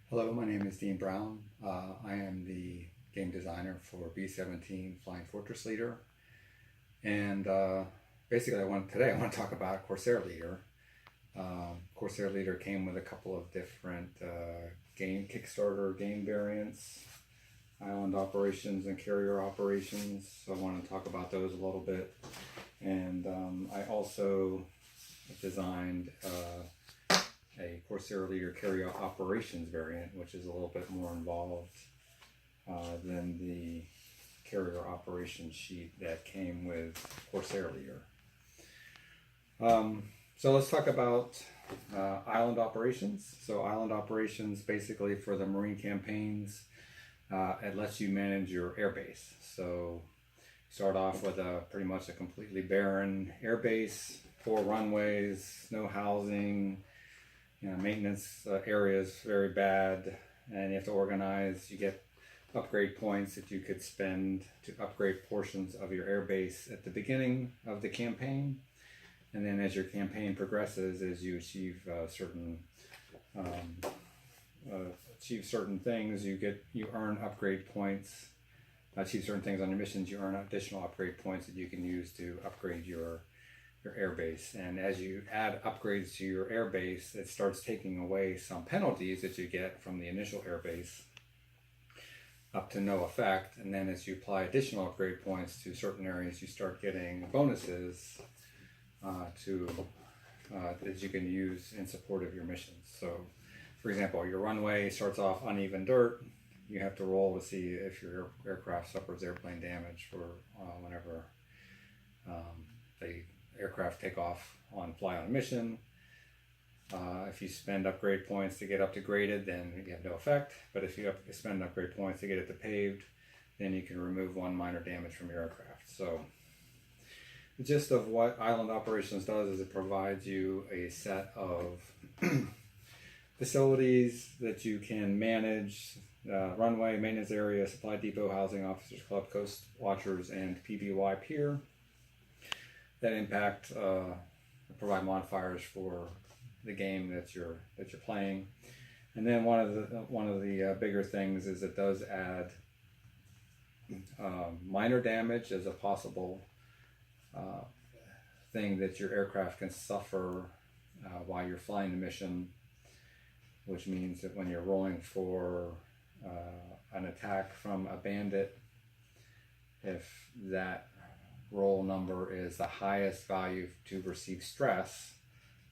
Hello, my name is Dean Brown. I am the game designer for B-17 Flying Fortress Leader. And basically, today I want to talk about Corsair Leader. Corsair Leader came with a couple of different game Kickstarter game variants, island operations and carrier operations. So I want to talk about those a little bit. And I also designed a Corsair Leader carrier operations variant, which is a little bit more involved than the carrier operations sheet that came with Corsair Leader. So let's talk about island operations. So island operations, basically for the Marine campaigns, it lets you manage your airbase. So start off with pretty much a completely barren airbase, 4 runways, no housing, maintenance areas very bad, and you have to organize. You get upgrade points that you could spend to upgrade portions of your airbase at the beginning of the campaign, and then as your campaign progresses, as you achieve certain things, you earn upgrade points. Achieve certain things on your missions, you earn additional upgrade points that you can use to upgrade your airbase. And as you add upgrades to your airbase, it starts taking away some penalties that you get from the initial airbase up to no effect. And then as you apply additional upgrade points to certain areas, you start getting bonuses that you can use in support of your missions. So for example, your runway starts off uneven dirt. You have to roll to see if your aircraft suffers airplane damage for whenever they aircraft take off fly on a mission. If you spend upgrade points to get up to graded, then you have no effect. But if you spend upgrade points to get it to paved, then you can remove 1 minor damage from your aircraft. So the gist of what island operations does is it provides you a set of facilities that you can manage: runway, maintenance area, supply depot, housing, officers club, coast watchers, and PBY pier that impact provide modifiers for the game that you're playing. And then one of the bigger things is it does add minor damage as a possible thing that your aircraft can suffer while you're flying the mission, which means that when you're rolling for an attack from a bandit, if that roll number is the highest value to receive stress,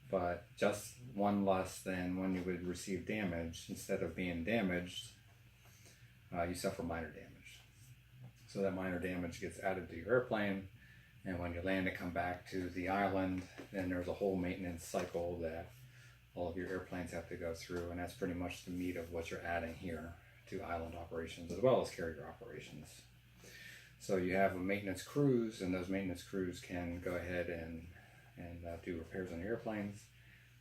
but just 1 less than when you would receive damage, instead of being damaged, you suffer minor damage. So that minor damage gets added to your airplane, and when you land and come back to the island, then there's a whole maintenance cycle that all of your airplanes have to go through, and that's pretty much the meat of what you're adding here to island operations as well as carrier operations. So you have a maintenance crews, and those maintenance crews can go ahead and do repairs on your airplanes.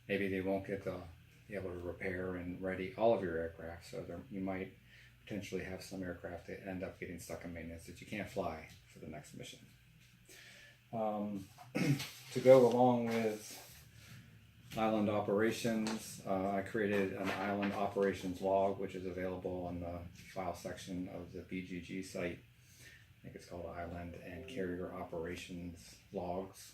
Maybe they won't get to be able to repair and ready all of your aircraft, so you might potentially have some aircraft that end up getting stuck in maintenance that you can't fly for the next mission. To go along with island operations, I created an island operations log, which is available on the file section of the BGG site. I think it's called Island and Carrier Operations Logs.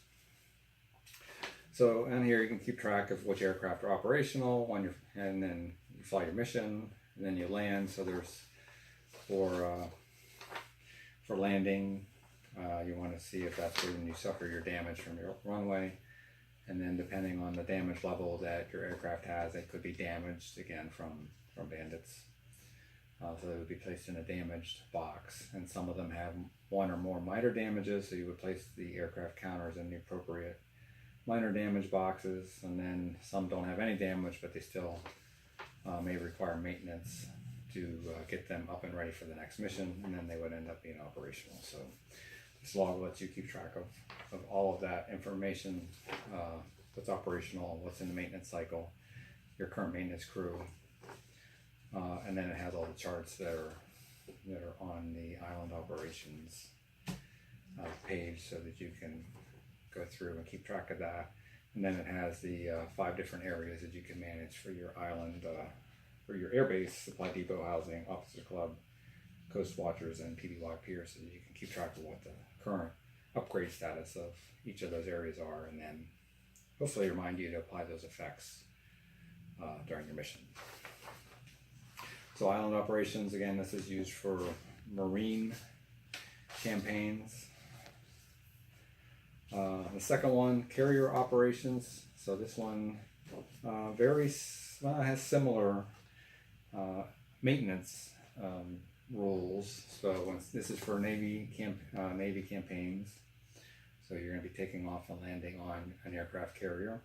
So in here you can keep track of which aircraft are operational and then you fly your mission, and then you land. So there's for landing, you want to see if that's when you suffer your damage from your runway, and then depending on the damage level that your aircraft has, it could be damaged again from bandits. So they would be placed in a damaged box, and some of them have 1 or more minor damages, so you would place the aircraft counters in the appropriate minor damage boxes, and then some don't have any damage, but they still may require maintenance to get them up and ready for the next mission, and then they would end up being operational. So this log lets you keep track of all of that information, what's operational, what's in the maintenance cycle, your current maintenance crew, and then it has all the charts that are on the island operations page, so that you can go through and keep track of that. And then it has the 5 different areas that you can manage for your island for your airbase, supply depot housing, officer club, coast watchers, and PBY piers, so you can keep track of what the current upgrade status of each of those areas are, and then hopefully remind you to apply those effects during your mission. So island operations, again, this is used for marine campaigns. The second one, carrier operations. So this one has similar maintenance rules. So this is for Navy campaigns. So you're going to be taking off and landing on an aircraft carrier.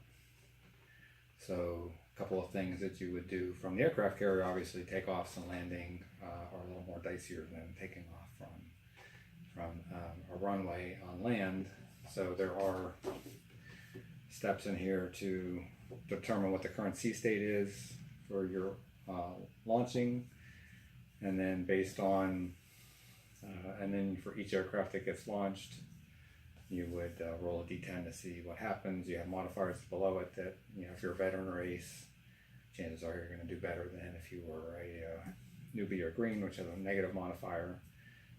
So a couple of things that you would do from the aircraft carrier, obviously takeoffs and landing are a little more dicier than taking off from a runway on land. So there are steps in here to determine what the current sea state is for your launching, and then based on and then for each aircraft that gets launched, you would roll a D10 to see what happens. You have modifiers below it that, if you're a veteran race, chances are you're going to do better than if you were a newbie or green, which has a negative modifier.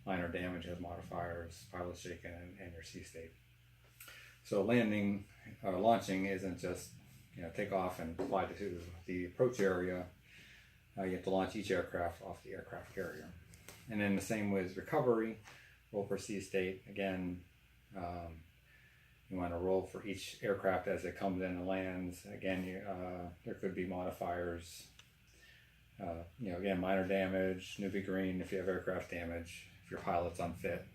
Minor damage has modifiers, pilot shaken, and your sea state. So launching isn't just take off and fly to the approach area. You have to launch each aircraft off the aircraft carrier. And then the same with recovery, roll for sea state. Again, you want to roll for each aircraft as it comes in and lands. Again, there could be modifiers. Again, minor damage, newbie green if you have aircraft damage, if your pilot's unfit.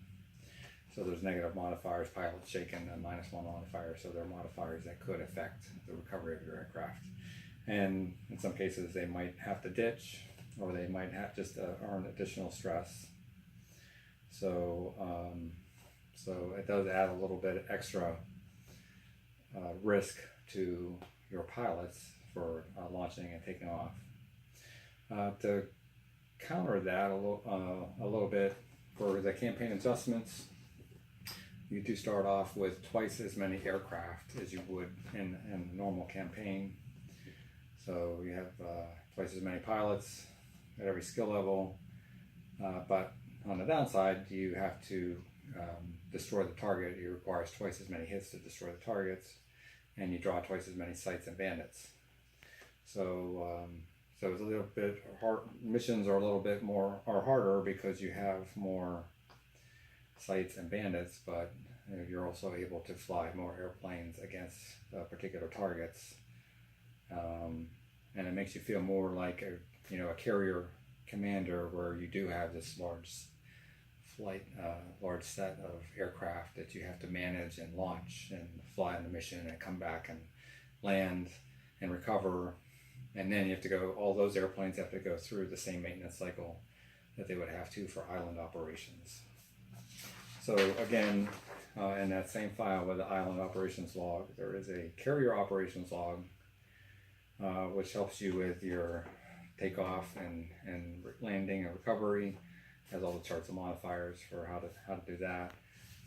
So there's negative modifiers, pilot shaken, and -1 modifier. So there are modifiers that could affect the recovery of your aircraft. And in some cases, they might have to ditch, or they might have just earn additional stress. So it does add a little bit extra risk to your pilots for launching and taking off. To counter that a little bit, for the campaign adjustments, you do start off with twice as many aircraft as you would in a normal campaign. So you have twice as many pilots at every skill level, but on the downside, you have to destroy the target. It requires twice as many hits to destroy the targets, and you draw twice as many sights and bandits. So it's a little bit hard. Missions are a little bit harder because you have more sights and bandits, but you're also able to fly more airplanes against particular targets, and it makes you feel more like a carrier commander, where you do have this large set of aircraft that you have to manage and launch and fly on the mission and come back and land and recover. And then all those airplanes have to go through the same maintenance cycle that they would have to for island operations. So again, in that same file with the island operations log, there is a carrier operations log, which helps you with your takeoff and landing and recovery. Has all the charts and modifiers for how to do that.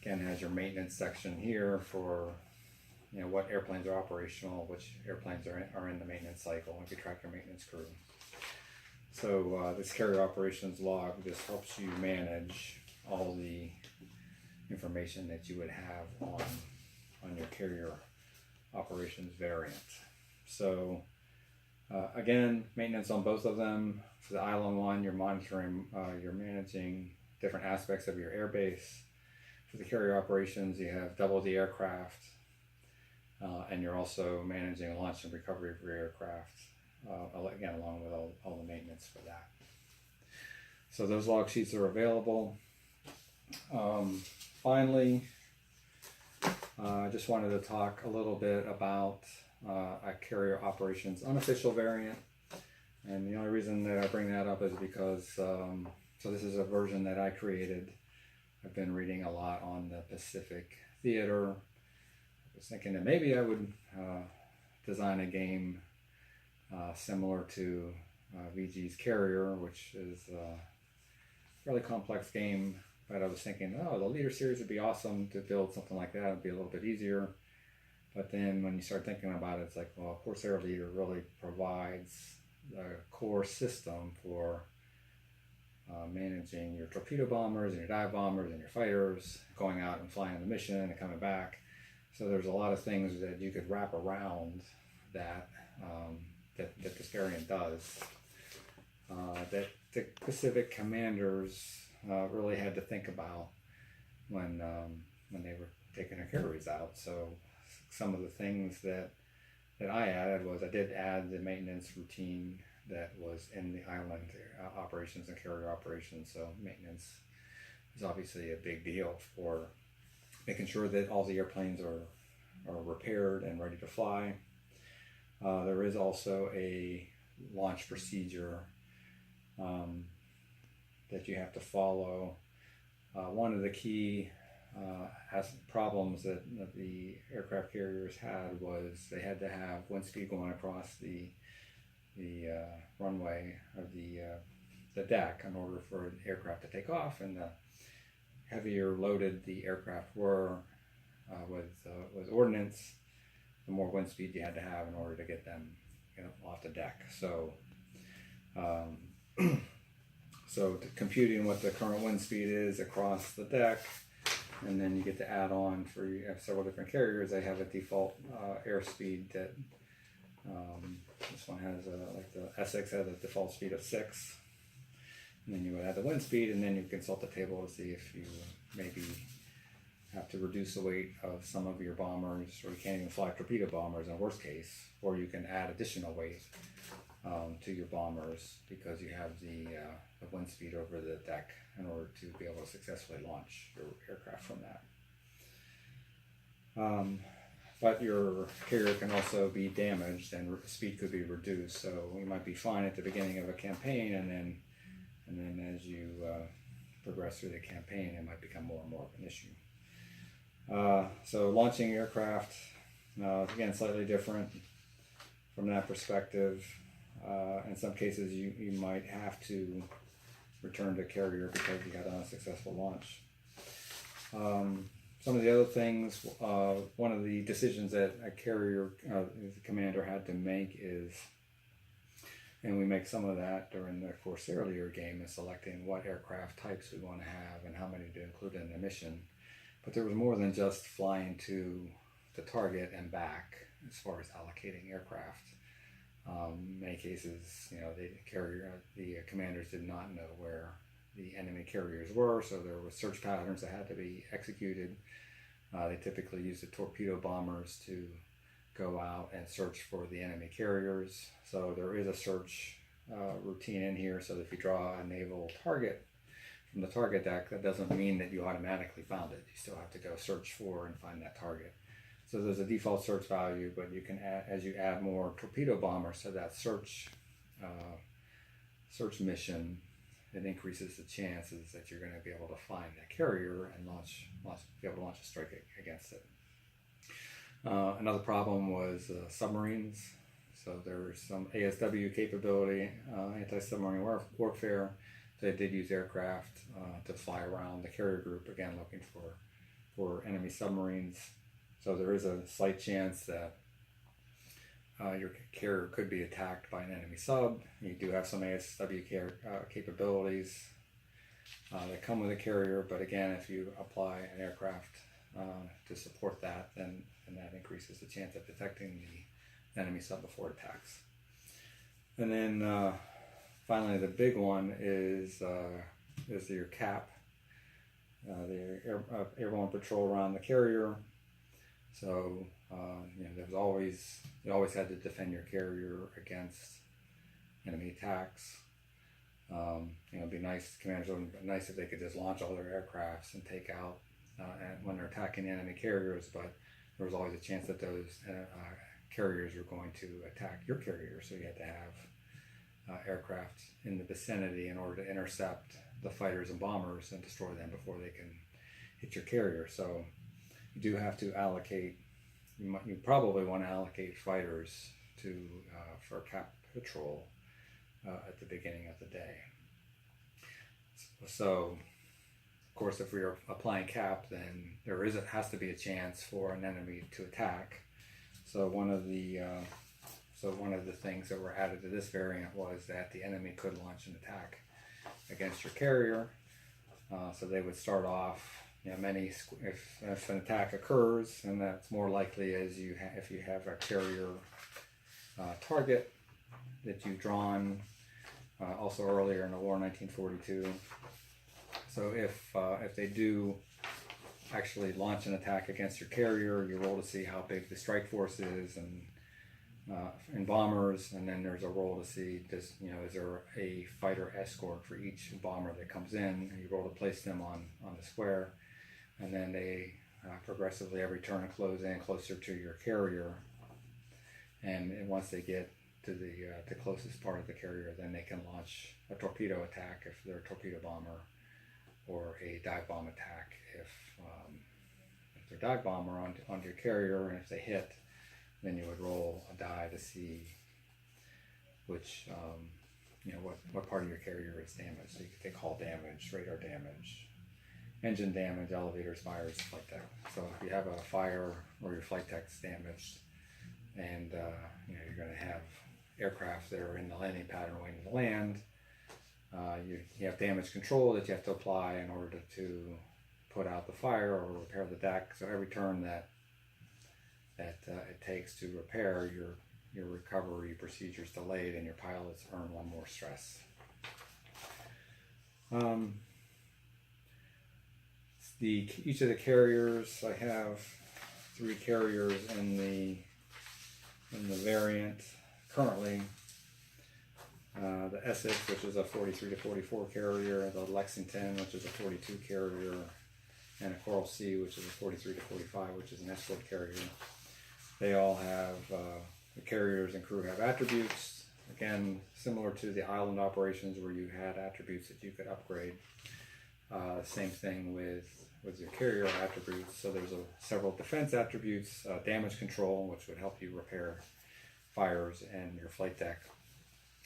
Again, has your maintenance section here for what airplanes are operational, which airplanes are in the maintenance cycle, if you track your maintenance crew. So this carrier operations log just helps you manage all the information that you would have on your carrier operations variant. So again, maintenance on both of them. For the island one, you're managing different aspects of your airbase. For the carrier operations, you have double the aircraft, and you're also managing launch and recovery of your aircraft, again, along with all the maintenance for that. So those log sheets are available. Finally, I just wanted to talk a little bit about a carrier operations unofficial variant. And the only reason that I bring that up is because, so this is a version that I created. I've been reading a lot on the Pacific Theater. I was thinking that maybe I would design a game similar to VG's Carrier, which is a fairly complex game. But I was thinking, the Leader series would be awesome to build something like that. It'd be a little bit easier. But then when you start thinking about it, it's like, well, Corsair Leader really provides core system for managing your torpedo bombers and your dive bombers and your fighters, going out and flying on the mission and coming back. So there's a lot of things that you could wrap around that that this variant does. That the Pacific commanders really had to think about when they were taking their carriers out. So some of the things that I added was I did add the maintenance routine that was in the island operations and carrier operations. So maintenance is obviously a big deal for making sure that all the airplanes are repaired and ready to fly. There is also a launch procedure that you have to follow. One of the key problems that the aircraft carriers had was they had to have wind speed going across the runway of the deck in order for the aircraft to take off, and the heavier loaded the aircraft were with ordnance, the more wind speed you had to have in order to get them off the deck. So so computing what the current wind speed is across the deck, and then you get to add on, for you have several different carriers, they have a default airspeed that this one has like the SX has a default speed of 6, and then you would add the wind speed, and then you consult the table to see if you maybe have to reduce the weight of some of your bombers, or you can't even fly torpedo bombers in the worst case, or you can add additional weight to your bombers because you have the wind speed over the deck in order to be able to successfully launch your aircraft from that. But your carrier can also be damaged and speed could be reduced. So you might be fine at the beginning of a campaign, and then as you progress through the campaign, it might become more and more of an issue. So launching aircraft, again, slightly different from that perspective. In some cases, you might have to return to carrier because you had an unsuccessful launch. Some of the other things, one of the decisions that a carrier commander had to make is, and we make some of that during the Corsair leader game, is selecting what aircraft types we want to have and how many to include in the mission. But there was more than just flying to the target and back as far as allocating aircraft. In many cases, the commanders did not know where the enemy carriers were, so there were search patterns that had to be executed. They typically use the torpedo bombers to go out and search for the enemy carriers. So there is a search routine in here, so that if you draw a naval target from the target deck, that doesn't mean that you automatically found it. You still have to go search for and find that target. So there's a default search value, but you can add, as you add more torpedo bombers to that search mission, it increases the chances that you're going to be able to find that carrier and be able to launch a strike against it. Another problem was submarines. So there's some ASW capability, anti-submarine warfare. They did use aircraft to fly around the carrier group, again looking for enemy submarines. So there is a slight chance that your carrier could be attacked by an enemy sub. You do have some ASW capabilities that come with a carrier, but again, if you apply an aircraft to support that, then that increases the chance of detecting the enemy sub before it attacks. And then finally, the big one is your CAP, the airborne patrol around the carrier. So you always had to defend your carrier against enemy attacks. It'd be nice, commanders would be nice if they could just launch all their aircrafts and take out and when they're attacking enemy carriers, but there was always a chance that those carriers were going to attack your carrier, so you had to have aircraft in the vicinity in order to intercept the fighters and bombers and destroy them before they can hit your carrier. So you do have to allocate, you probably want to allocate fighters for CAP patrol at the beginning of the day. So of course, if we are applying CAP, then has to be a chance for an enemy to attack. So one of the So one of the things that were added to this variant was that the enemy could launch an attack against your carrier. So they would start off, if an attack occurs, and that's more likely as if you have a carrier target that you've drawn also earlier in the war, 1942. So if they do actually launch an attack against your carrier, you roll to see how big the strike force is, and in bombers, and then there's a roll to see is there a fighter escort for each bomber that comes in, and you roll to place them on the square, and then they progressively every turn close in closer to your carrier, and once they get to the closest part of the carrier, then they can launch a torpedo attack if they're a torpedo bomber, or a dive bomb attack if they're dive bomber onto your carrier, and if they hit, then you would roll a die to see which, what part of your carrier is damaged. So you could take hull damage, radar damage, engine damage, elevators, fires, flight deck. So if you have a fire or your flight deck's damaged, and you're going to have aircraft that are in the landing pattern waiting to land, you have damage control that you have to apply in order to put out the fire or repair the deck. So every turn that it takes to repair, your recovery procedure is delayed, and your pilots earn one more stress. Each of the carriers, I have 3 carriers in the variant currently. The Essex, which is a 43 to 44 carrier, the Lexington, which is a 42 carrier, and a Coral Sea, which is a 43 to 45, which is an escort carrier. They all have, the carriers and crew have attributes, again, similar to the island operations where you had attributes that you could upgrade. Same thing with your carrier attributes. So there's several defense attributes, damage control, which would help you repair fires and your flight deck,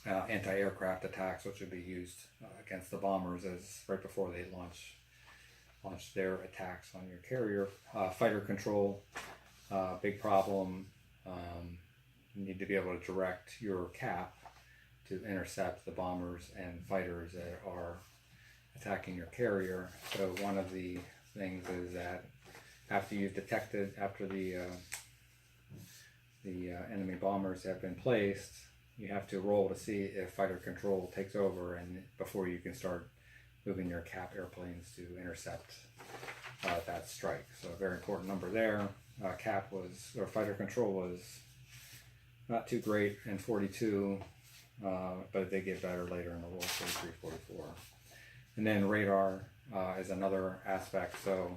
anti-aircraft attacks, which would be used against the bombers as right before they launch their attacks on your carrier. Fighter control, big problem. You need to be able to direct your cap to intercept the bombers and fighters that are attacking your carrier. So one of the things is that after the enemy bombers have been placed, you have to roll to see if fighter control takes over, and before you can start moving your cap airplanes to intercept that strike. So a very important number there. Fighter control was not too great in 42, but they get better later in the war, 43, 44. And then radar is another aspect. So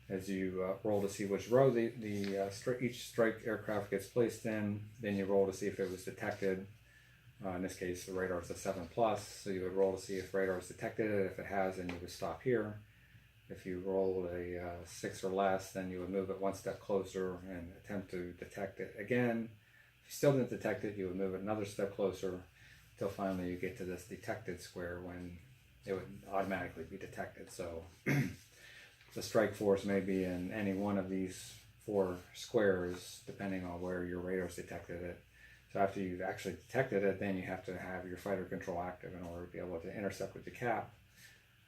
as you roll to see which row each strike aircraft gets placed in, then you roll to see if it was detected. In this case, the radar is a 7+, so you would roll to see if radar is detected it. If it has, then you would stop here. If you roll a 6 or less, then you would move it one step closer and attempt to detect it again. If you still didn't detect it, you would move it another step closer until finally you get to this detected square when it would automatically be detected. So the strike force may be in any one of these 4 squares, depending on where your radar's detected it. So after you've actually detected it, then you have to have your fighter control active in order to be able to intercept with the cap.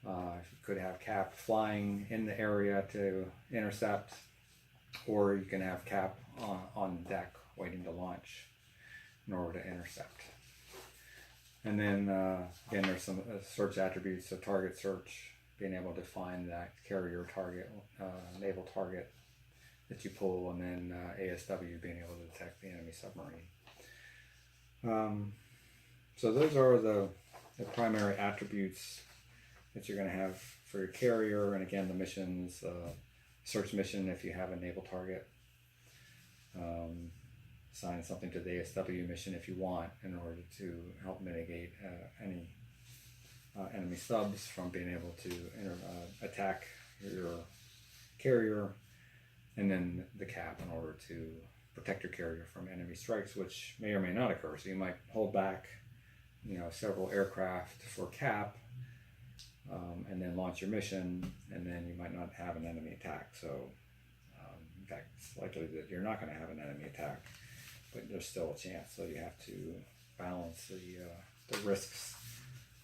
You could have cap flying in the area to intercept, or you can have cap on deck waiting to launch in order to intercept. And then again, there's some search attributes, so target search, being able to find that carrier target, naval target that you pull, and then ASW, being able to detect the enemy submarine. So those are the primary attributes that you're going to have for your carrier. And again, the missions, search mission if you have a naval target. Assign something to the ASW mission if you want, in order to help mitigate any enemy subs from being able to attack your carrier. And then the cap in order to protect your carrier from enemy strikes, which may or may not occur. So you might hold back, several aircraft for cap, and then launch your mission, and then you might not have an enemy attack. So in fact, it's likely that you're not going to have an enemy attack. but there's still a chance. So you have to balance the risks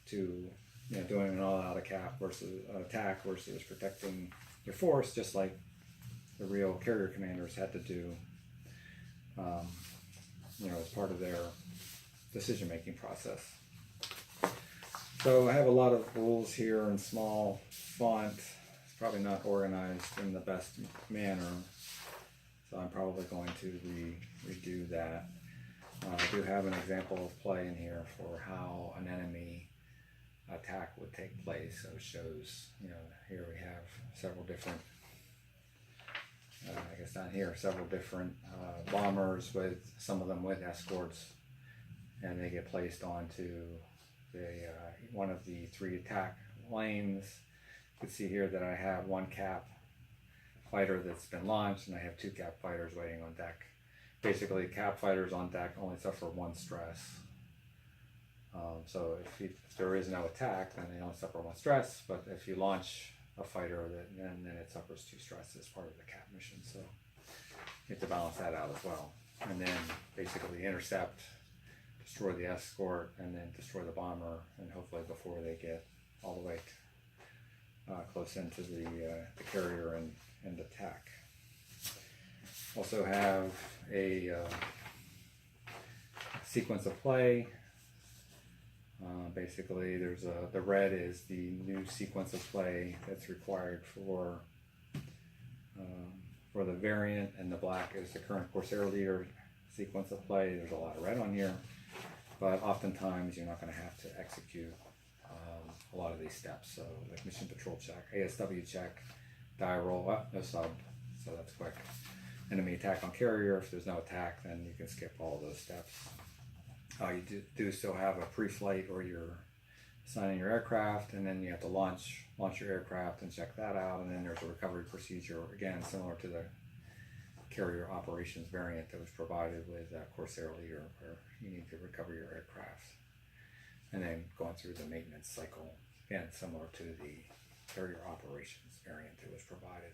to, you know, doing an all-out attack versus protecting your force, just like the real carrier commanders had to do, you know, as part of their decision-making process. So I have a lot of rules here in small font. It's probably not organized in the best manner, so I'm probably going to redo that. I do have an example of play in here for how an enemy attack would take place. So it shows, you know, here we have several different, I guess down here, several different bombers, with some of them with escorts, and they get placed onto the one of the 3 attack lanes. You can see here that I have 1 cap fighter that's been launched, and I have 2 cap fighters waiting on deck. Basically, cap fighters on deck only suffer 1 stress. So if there is no attack, then they only suffer 1 stress, but if you launch a fighter, then it suffers 2 stress as part of the cap mission. So you have to balance that out as well. And then basically intercept, destroy the escort, and then destroy the bomber, and hopefully before they get all the way close into the carrier and attack. Also have a sequence of play. Basically, there's the red is the new sequence of play that's required for the variant, and the black is the current Corsair leader sequence of play. There's a lot of red on here, but oftentimes you're not going to have to execute a lot of these steps. So like mission patrol check, ASW check, die roll, no sub, so that's quick. Enemy attack on carrier. If there's no attack, then you can skip all of those steps. You do still have a pre-flight where you're assigning your aircraft, and then you have to launch your aircraft and check that out, and then there's a recovery procedure, again similar to the carrier operations variant that was provided with Corsair leader, where you need to recover your aircraft, and then going through the maintenance cycle, again similar to the carrier operations variant that was provided.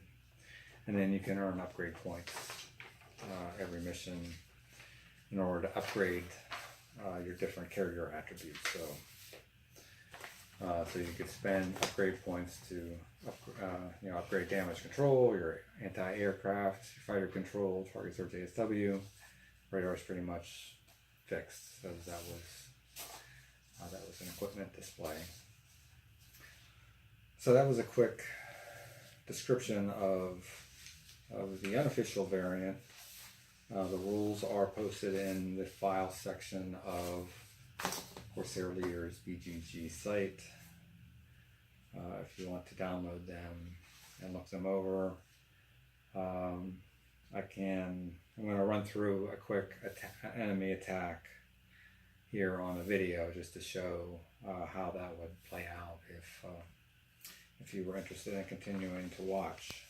And then you can earn upgrade points every mission in order to upgrade your different carrier attributes. So you could spend upgrade points to upgrade damage control, your anti-aircraft, fighter control, target search ASW. Radar is pretty much fixed, so that was an equipment display. So that was a quick description of the unofficial variant. The rules are posted in the file section of Corsair Leader's BGG site. If you want to download them and look them over, I'm going to run through a quick enemy attack here on a video just to show how that would play out if you were interested in continuing to watch.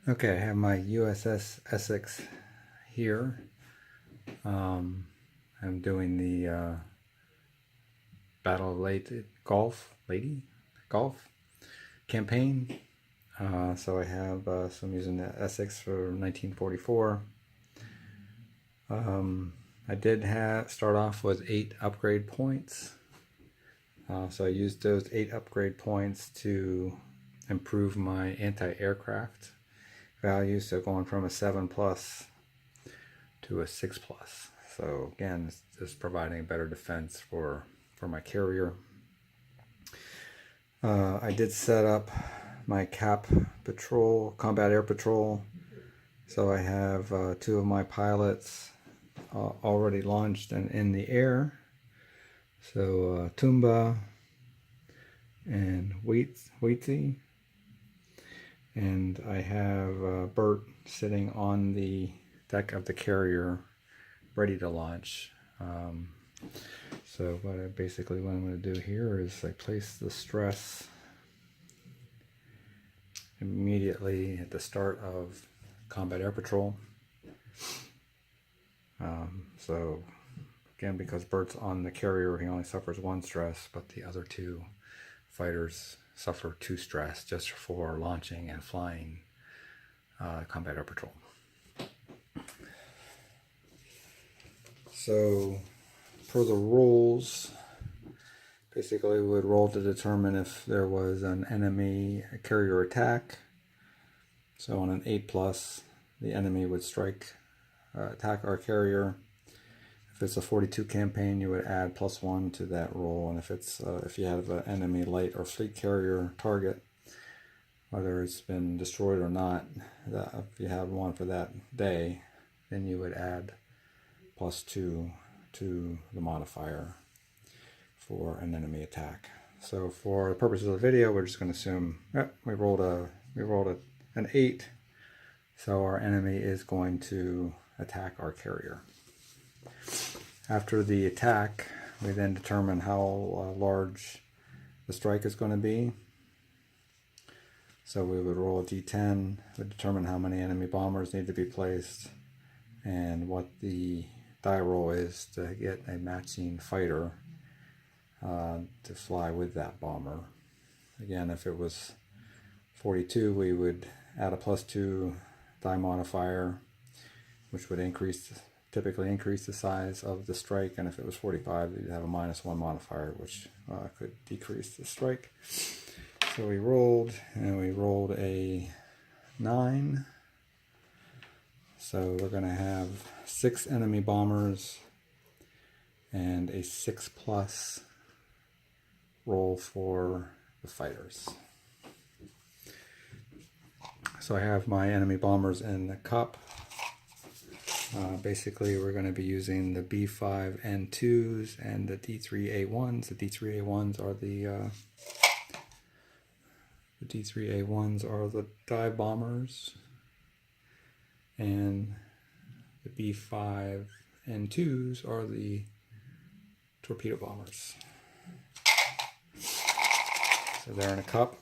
Okay, I have my USS Essex here. I'm doing the Battle of Lady Gulf campaign. So I have, so I'm using the Essex for 1944. I did start off with 8 upgrade points. So I used those 8 upgrade points to improve my anti-aircraft value, so going from a 7+ to a 6+. So again, it's just providing a better defense for my carrier. I did set up my CAP patrol, combat air patrol. So I have 2 of my pilots already launched and in the air. So Tumba and Wheatsy. And I have Bert sitting on the deck of the carrier ready to launch. So what I'm going to do here is I place the stress immediately at the start of combat air patrol. So again, because Bert's on the carrier, he only suffers 1 stress, but the other 2 fighters suffer 2 stress just for launching and flying combat air patrol. So for the rolls, basically we would roll to determine if there was an enemy carrier attack. So on an 8+, the enemy would strike, attack our carrier. If it's a 42 campaign, you would add +1 to that roll. And if it's if you have an enemy light or fleet carrier target, whether it's been destroyed or not, if you have one for that day, then you would add +2 to the modifier for an enemy attack. So for the purposes of the video, we're just going to assume we rolled an 8, so our enemy is going to attack our carrier. After the attack, we then determine how large the strike is going to be. So we would roll a d10, would determine how many enemy bombers need to be placed, and what the die roll is to get a matching fighter to fly with that bomber. Again, if it was 42, we would add a +2 die modifier, which would typically increase the size of the strike, and if it was 45, you'd have a -1 modifier, which could decrease the strike. So we rolled, and we rolled a 9. So we're going to have 6 enemy bombers and a 6+ roll for the fighters. So I have my enemy bombers in the cup. Basically, we're going to be using the B5N2s and the D3A1s. The D3A1s are the dive bombers, and the B5N2s are the torpedo bombers. So they're in a cup.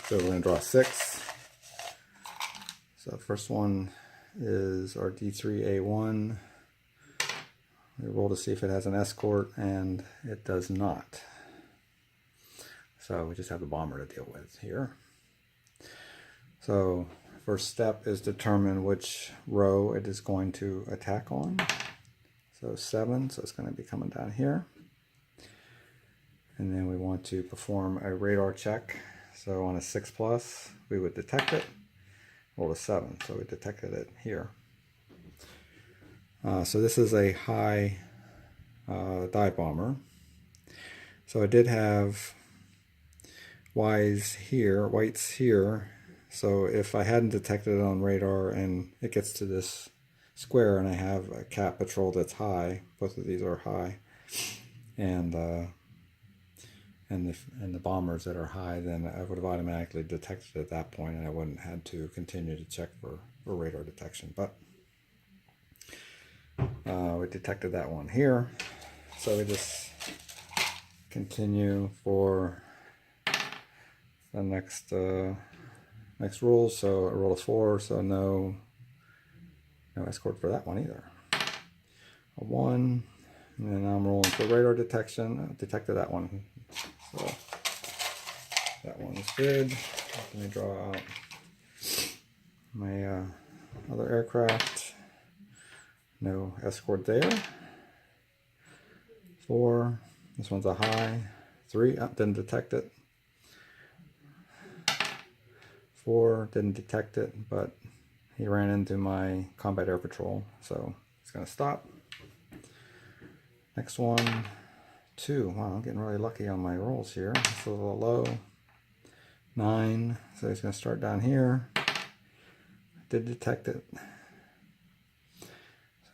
So we're going to draw 6. So the first one is our D3A1. We roll to see if it has an escort, and it does not. So we just have the bomber to deal with here. So first step is determine which row it is going to attack on. So 7, so it's going to be coming down here. And then we want to perform a radar check. So on a 6+, we would detect it. Roll a 7, so we detected it here. So this is a high dive bomber. So I did have whites here. So if I hadn't detected it on radar and it gets to this square and I have a cat patrol that's high, both of these are high, and the bombers that are high, then I would have automatically detected it at that point, and I wouldn't have had to continue to check for radar detection. But we detected that one here, so we just continue for the next roll. So I rolled a 4, so no escort for that one either. A 1, and then I'm rolling for radar detection. I detected that one, so that one is good. Let me draw out my other aircraft. No escort there. 4, this one's a high. 3, didn't detect it. 4, didn't detect it, but he ran into my combat air patrol, so it's going to stop. Next one, 2. Wow, I'm getting really lucky on my rolls here. It's a little low. 9, so he's going to start down here. Did detect it.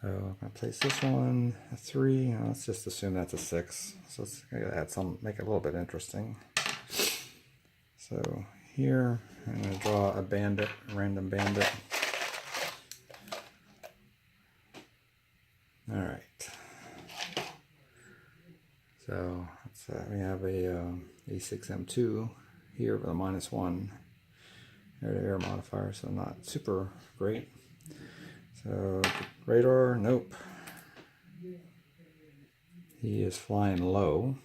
So I'm going to place this one, a 3. Let's just assume that's a 6. So let's add some, make it a little bit interesting. So here, I'm going to draw a bandit, a random bandit. All right. So we have a A6M2 here with a -1 air-to-air modifier, so not super great. So radar, nope. He is flying low.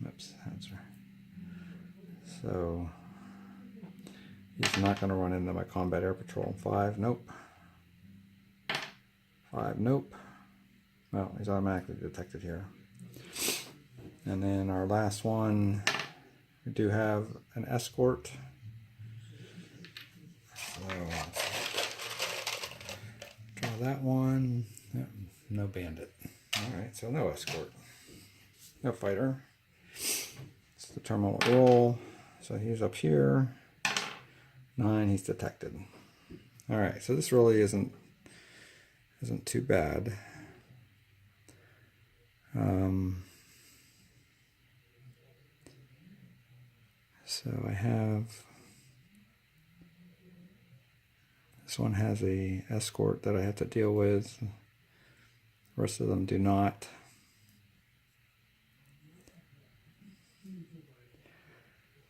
Oops, that's right. So he's not going to run into my combat air patrol. 5, nope. 5, nope. Well, he's automatically detected here. And then our last one, we do have an escort. So, draw that one. No bandit. Alright, so no escort. No fighter. Let's determine what roll. So he's up here. 9, he's detected. Alright, so this really isn't too bad. So I have, this one has a escort that I have to deal with. The rest of them do not.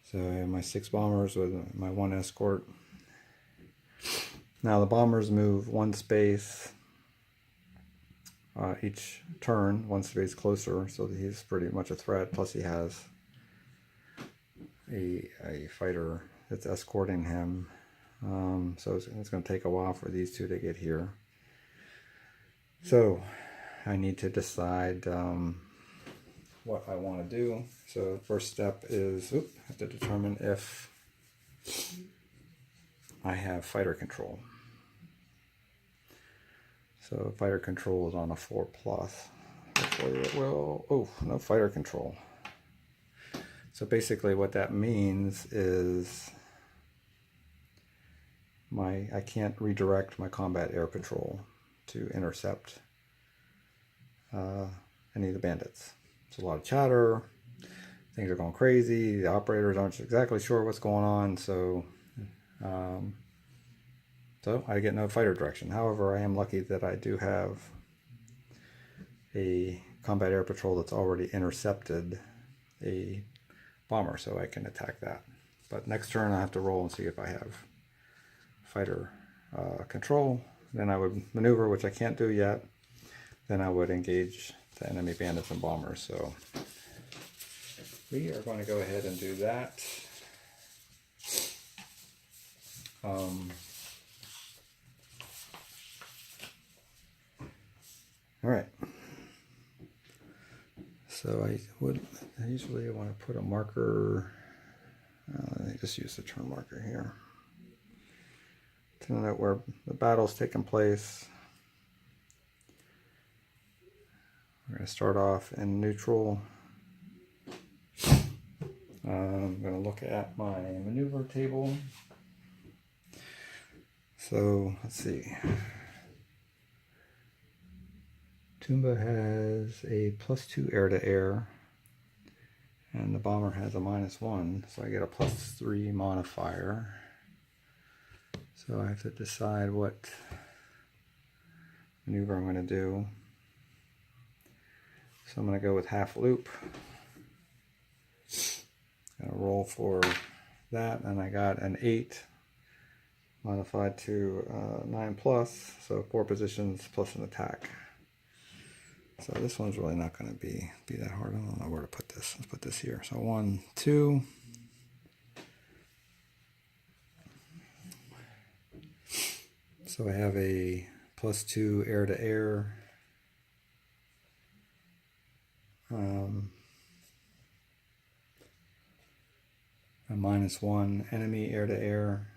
So I have my 6 bombers with my 1 escort. Now the bombers move 1 space each turn, 1 space closer, so that he's pretty much a threat. Plus he has a fighter that's escorting him. So it's going to take a while for these 2 to get here. So I need to decide what I want to do. So the first step is, I have to determine if I have fighter control. So fighter control is on a 4+. Hopefully it will, no fighter control. So basically what that means is I can't redirect my combat air patrol to intercept any of the bandits. It's a lot of chatter, things are going crazy, the operators aren't exactly sure what's going on, so I get no fighter direction. However, I am lucky that I do have a combat air patrol that's already intercepted a bomber, so I can attack that. But next turn I have to roll and see if I have fighter control. Then I would maneuver, which I can't do yet. Then I would engage the enemy bandits and bombers. So we are going to go ahead and do that. All right. So I usually want to put a marker. Let me just use the turn marker here to note where the battle's taking place. We're going to start off in neutral. I'm going to look at my maneuver table. So let's see. Tumba has a +2 air-to-air, and the bomber has a -1, so I get a +3 modifier. So I have to decide what maneuver I'm going to do. So I'm going to go with half loop. Going to roll for that, and I got an 8 modified to 9+, so 4 positions plus an attack. So this one's really not going to be that hard. I don't know where to put this. Let's put this here. So 1, 2. So I have a +2 air-to-air. A -1 enemy air-to-air.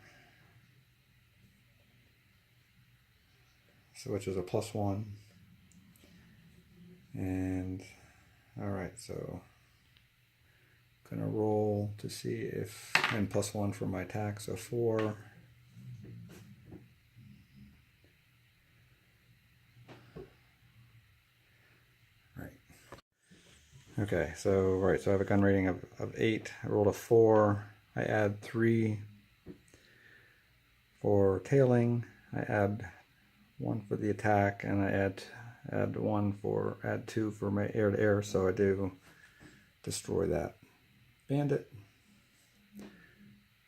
So which is a +1. And alright, so I'm gonna roll to see if, and +1 for my attack, so 4. Right. Okay, so so I have a gun rating of 8. I rolled a 4. I add 3 for tailing. I add 1 for the attack, and I add 2 for my air-to-air, so I do destroy that bandit,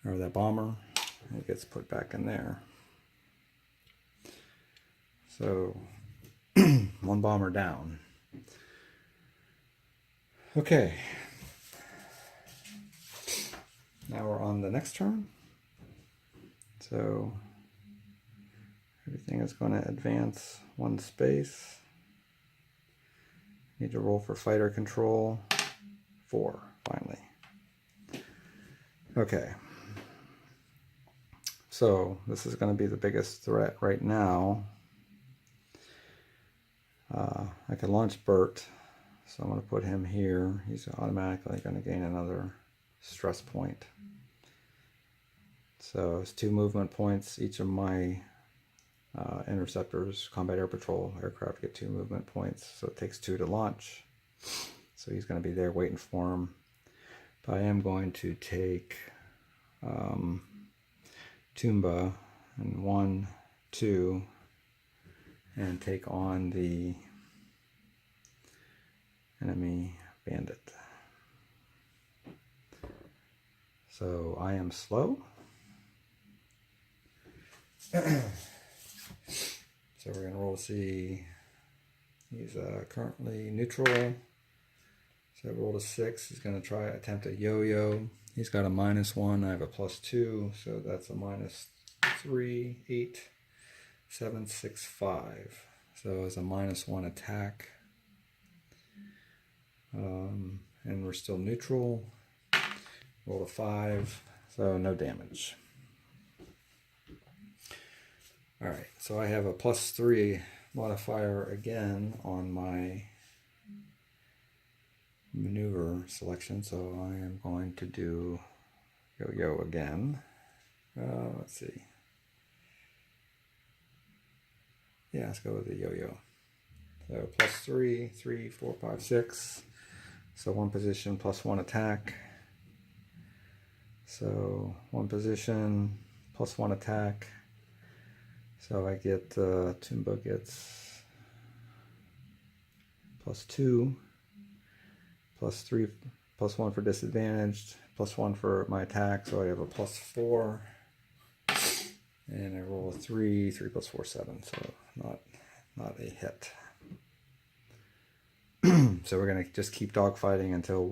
or that bomber. It gets put back in there. So 1 bomber down. Okay. Now we're on the next turn. So everything is going to advance 1 space. Need to roll for fighter control. 4, finally. Okay. So this is going to be the biggest threat right now. I can launch Bert, so I'm going to put him here. He's automatically going to gain another stress point. So it's 2 movement points. Each of my interceptors, combat air patrol aircraft get 2 movement points, so it takes 2 to launch. So he's going to be there waiting for him. But I am going to take Toomba and 1, 2, and take on the enemy bandit. So I am slow. So we're going to roll to see. He's currently neutral. So I rolled a 6. He's going to try attempt a yo-yo. He's got a -1. I have a +2. So that's a -3, 8, 7, 6, 5. So it's a -1 attack. And we're still neutral. Roll a 5. So no damage. Alright, so I have a +3 modifier again on my maneuver selection, so I am going to do yo-yo again. Let's see. Yeah, let's go with the yo-yo. So +3, 3, 4, 5, 6. So 1 position, +1 attack. So 1 position, +1 attack. So I get, Toomba gets +2, +3, +1 for disadvantaged, +1 for my attack, so I have a +4. And I roll a 3, 3 + 4, 7, so not a hit. So we're going to just keep dogfighting until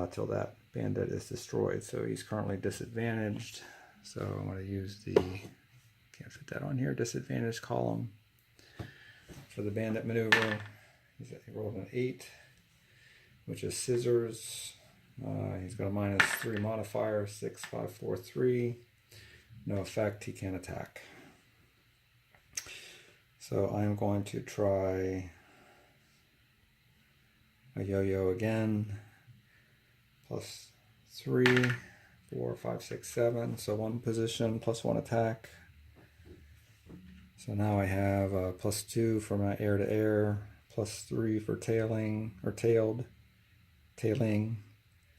till that bandit is destroyed. So he's currently disadvantaged, so I'm going to use the, can't fit that on here, disadvantage column for the bandit maneuver. He rolled an 8, which is scissors. He's got a -3 modifier, 6, 5, 4, 3. No effect, he can't attack. So I'm going to try a yo-yo again. +3, 4, 5, 6, 7. So 1 position, +1 attack. So now I have a +2 for my air-to-air, +3 for tailing, or tailing,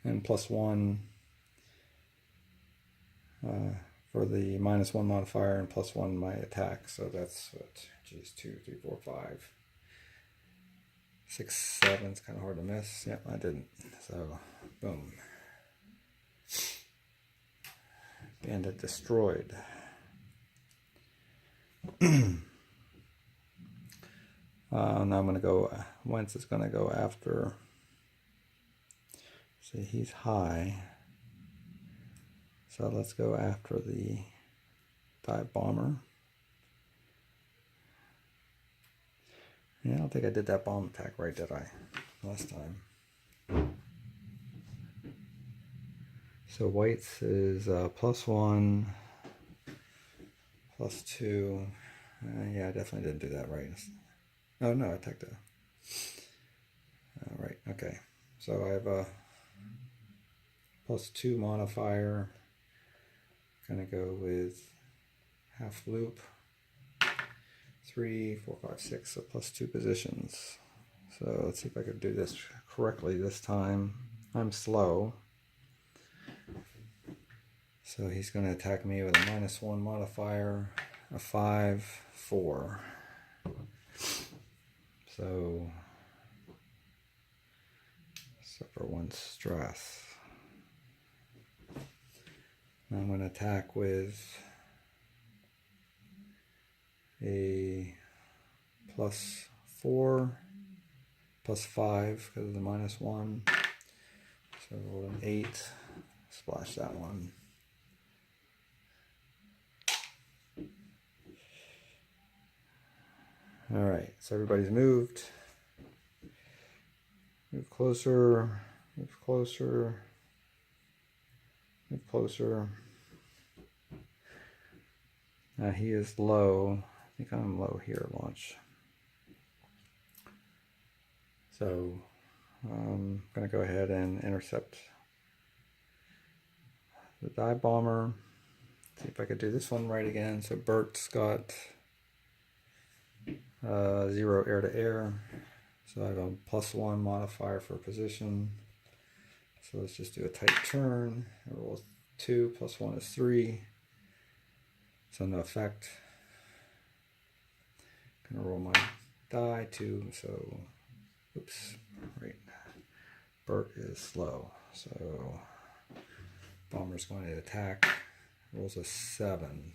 and +1 for the -1 modifier and +1 my attack. So that's what, geez, 2, 3, 4, 5, 6, 7. It's kind of hard to miss. Yep, I didn't. So, boom. Bandit destroyed. Now I'm going to go, Wentz is going to go after, see, he's high. So let's go after the dive bomber. Yeah, I don't think I did that bomb attack right, did I? Last time. So White's is +1, +2. Yeah, I definitely didn't do that right. Oh no, I attacked a. Right, okay. So I have a +2 modifier. Gonna go with half loop. 3, 4, 5, 6, so +2 positions. So let's see if I can do this correctly this time. I'm slow. So he's going to attack me with a -1 modifier, a 5, 4. So suffer 1 stress. Now I'm going to attack with a +4, +5 because of the -1. So roll an 8, splash that one. Alright, so everybody's moved. Move closer, move closer, move closer. He is low. I think I'm low here, launch. So I'm going to go ahead and intercept the dive bomber. See if I could do this one right again. So Bert's got 0 air to air. So I have a +1 modifier for position. So let's just do a tight turn. I roll 2, +1 is 3. So no effect. Gonna roll my die 2. So, oops, right. Bert is slow. So bomber's going to attack. Rolls a 7,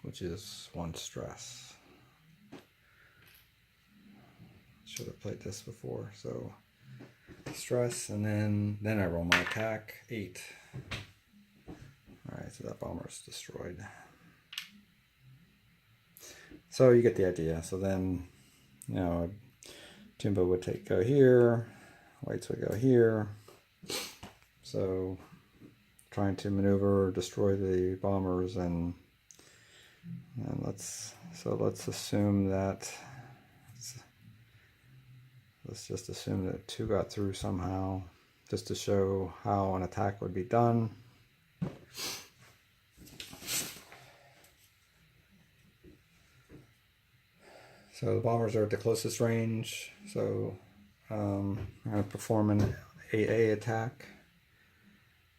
which is 1 stress. Should have played this before. So stress, and then I roll my attack 8. All right, so that bomber is destroyed. So you get the idea. So then, you know, Jimbo would go here, whites would go here. So trying to maneuver, destroy the bombers, and let's assume that. Let's just assume that 2 got through somehow, just to show how an attack would be done. So the bombers are at the closest range. So I'm going to perform an AA attack.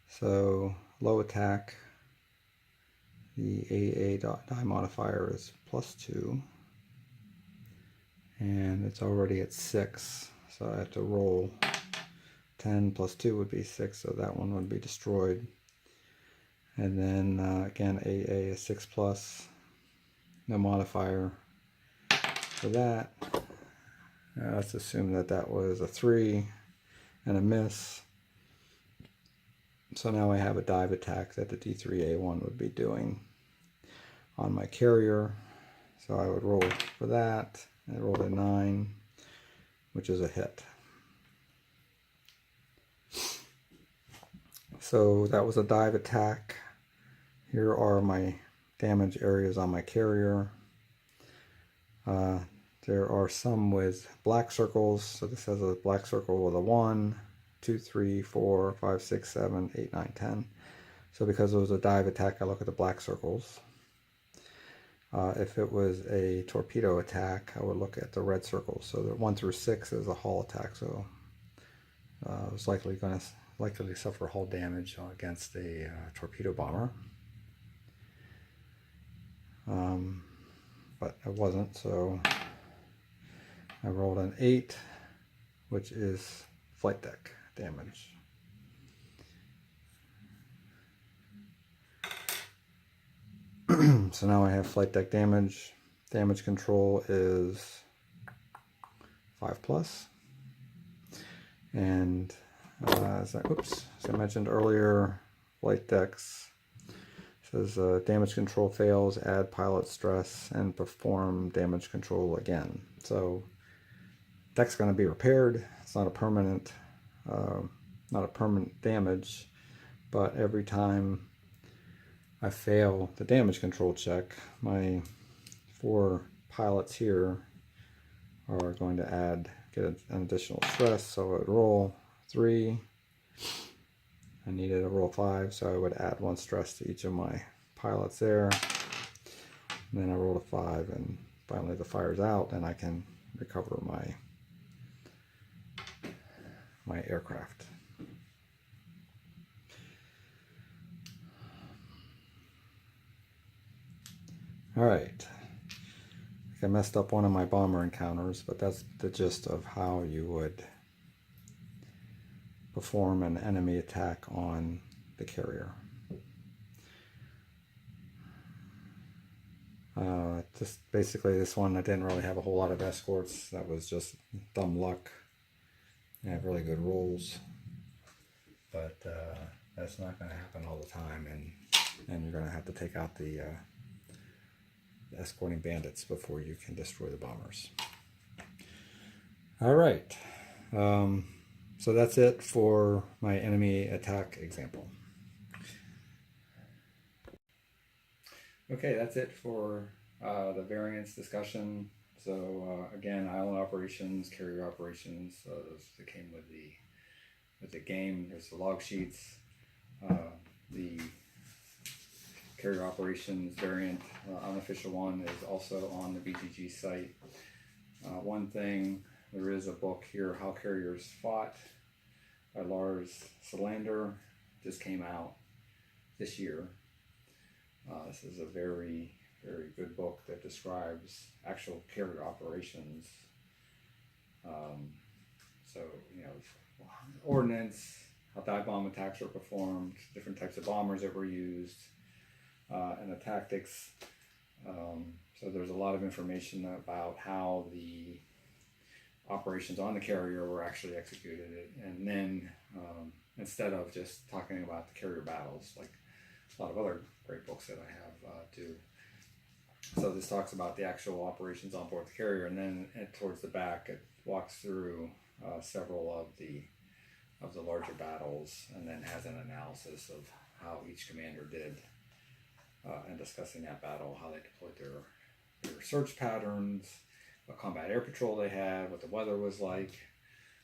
So low attack, the AA die modifier is +2. And it's already at 6, so I have to roll 10 + 2 would be 6, so that one would be destroyed. And then again, AA is 6+, no modifier for that. Let's assume that that was a 3 and a miss. So now I have a dive attack that the D3A1 would be doing on my carrier. So I would roll for that. I rolled a 9, which is a hit. So that was a dive attack. Here are my damage areas on my carrier. There are some with black circles. So this has a black circle with a 1, 2, 3, 4, 5, 6, 7, 8, 9, 10. So because it was a dive attack, I look at the black circles. If it was a torpedo attack, I would look at the red circles. So the 1 through 6 is a hull attack. So I was likely to suffer hull damage against a torpedo bomber. But I wasn't, so I rolled an 8, which is flight deck damage. So now I have flight deck damage. Damage control is 5+. And as I mentioned earlier, flight decks says damage control fails, add pilot stress, and perform damage control again. So deck's going to be repaired. It's not a permanent damage, but every time I fail the damage control check, my 4 pilots here are going to get an additional stress. So I would roll 3. I needed a roll 5, so I would add 1 stress to each of my pilots there. And then I rolled a 5, and finally the fire's out, and I can recover my aircraft. Alright, I messed up one of my bomber encounters, but that's the gist of how you would perform an enemy attack on the carrier. Just basically this one, I didn't really have a whole lot of escorts. That was just dumb luck. I have really good rolls, but that's not going to happen all the time, and you're going to have to take out the escorting bandits before you can destroy the bombers. All right. So that's it for my enemy attack example. Okay, that's it for the variance discussion. So again, island operations, carrier operations, those that came with the game. There's the log sheets, the carrier operations variant, unofficial one is also on the BGG site. One thing, there is a book here, How Carriers Fought, by Lars Solander, just came out this year. This is a very, very good book that describes actual carrier operations. So, ordnance, how dive bomb attacks were performed, different types of bombers that were used, and the tactics. So there's a lot of information about how the operations on the carrier were actually executed, and then instead of just talking about the carrier battles, like a lot of other great books that I have too. So this talks about the actual operations on board the carrier, and then towards the back it walks through several of the larger battles, and then has an analysis of how each commander did, and discussing that battle, how they deployed their search patterns, what combat air patrol they had, what the weather was like.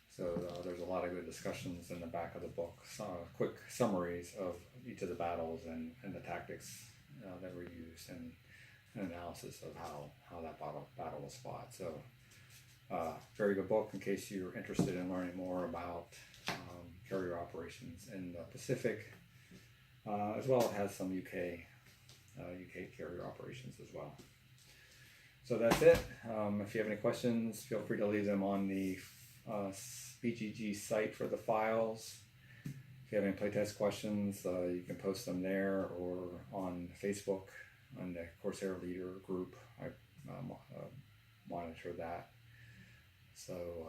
So there's a lot of good discussions in the back of the book, quick summaries of each of the battles and the tactics that were used, and an analysis of how that battle was fought. So very good book in case you're interested in learning more about carrier operations in the Pacific. As well, it has some UK carrier operations as well. So that's it. If you have any questions, feel free to leave them on the BGG site for the files. If you have any playtest questions, you can post them there or on Facebook on the Corsair Leader group. I monitor that. So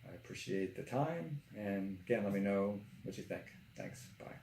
I appreciate the time, and again, let me know what you think. Thanks. Bye.